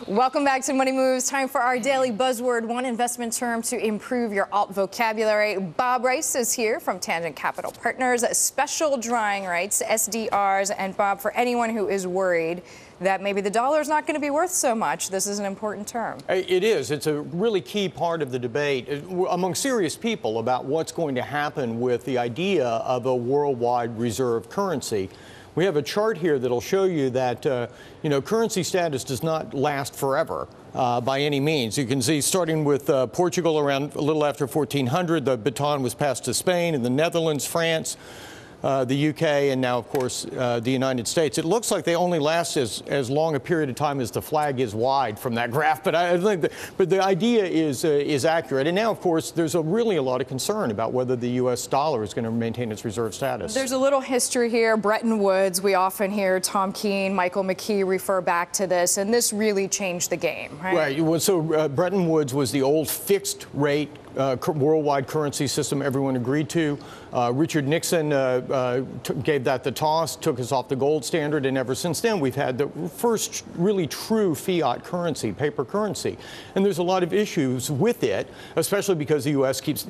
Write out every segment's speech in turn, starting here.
Welcome back to Money Moves. Time for our daily buzzword, one investment term to improve your alt vocabulary. Bob Rice is here from Tangent Capital Partners, special drawing rights, SDRs. And Bob, for anyone who is worried that maybe the dollar is not going to be worth so much, this is an important term. It is. It's a really key part of the debate among serious people about what's going to happen with the idea of a worldwide reserve currency. We have a chart here that'll show you that, currency status does not last forever by any means. You can see starting with Portugal around a little after 1400, the baton was passed to Spain and the Netherlands, France, the UK, and now, of course, the United States. It looks like they only last as long a period of time as the flag is wide from that graph, but I think but the idea is accurate. And now, of course, there's really a lot of concern about whether the U.S. dollar is going to maintain its reserve status. There's a little history here. Bretton Woods, we often hear Tom Keene, Michael McKee refer back to this, and this really changed the game, right? Right. Well, so Bretton Woods was the old fixed rate worldwide currency system everyone agreed to. Richard Nixon gave that the toss, took us off the gold standard, and ever since then we've had the first really true fiat currency, paper currency. And there's a lot of issues with it, especially because the U.S. keeps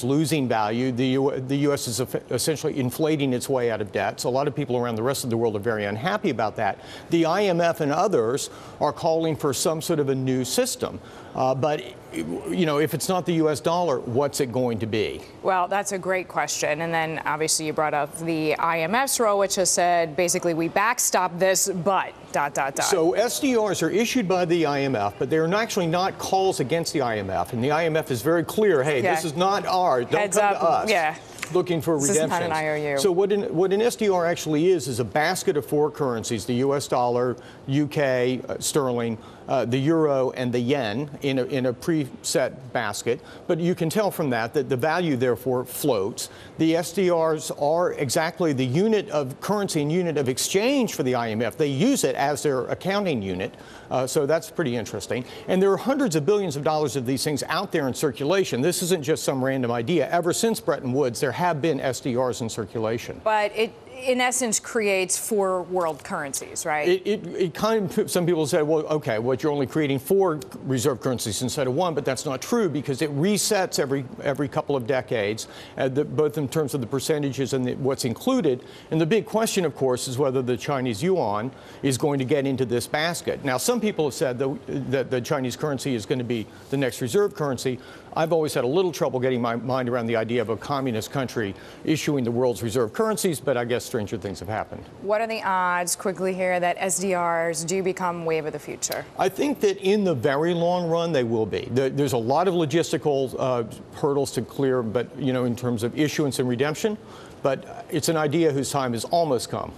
losing value. The U.S. is essentially inflating its way out of debt. So a lot of people around the rest of the world are very unhappy about that. The IMF and others are calling for some sort of a new system. But if it's not the U.S. dollar, what's it going to be? Well, that's a great question. And then obviously you brought up the IMF's role, which has said basically we backstop this, but ... So SDRs are issued by the IMF, but they're actually not calls against the IMF. And the IMF is very clear, hey, this is not ours. Don't come to us. Yeah. Looking for redemption. This is not an IOU. So what an SDR actually is a basket of four currencies: the U.S. dollar, UK sterling, the euro, and the yen in a preset basket. But you can tell from that the value therefore floats. The SDRs are exactly the unit of currency and unit of exchange for the IMF. They use it as their accounting unit. So that's pretty interesting. And there are hundreds of billions of dollars of these things out there in circulation. This isn't just some random idea. Ever since Bretton Woods, there have been SDRs in circulation. But it, in essence, creates four world currencies, right? It kind of, some people say, well, okay, you're only creating four reserve currencies instead of one, but that's not true because it resets every couple of decades, both in terms of the percentages and what's included. And the big question, of course, is whether the Chinese yuan is going to get into this basket. Now, some people have said that the Chinese currency is going to be the next reserve currency. I've always had a little trouble getting my mind around the idea of a communist country issuing the world's reserve currencies, but I guess stranger things have happened. What are the odds, quickly here, that SDRs do become wave of the future? I think that in the very long run, they will be. There's a lot of logistical hurdles to clear, but in terms of issuance and redemption, but it's an idea whose time has almost come.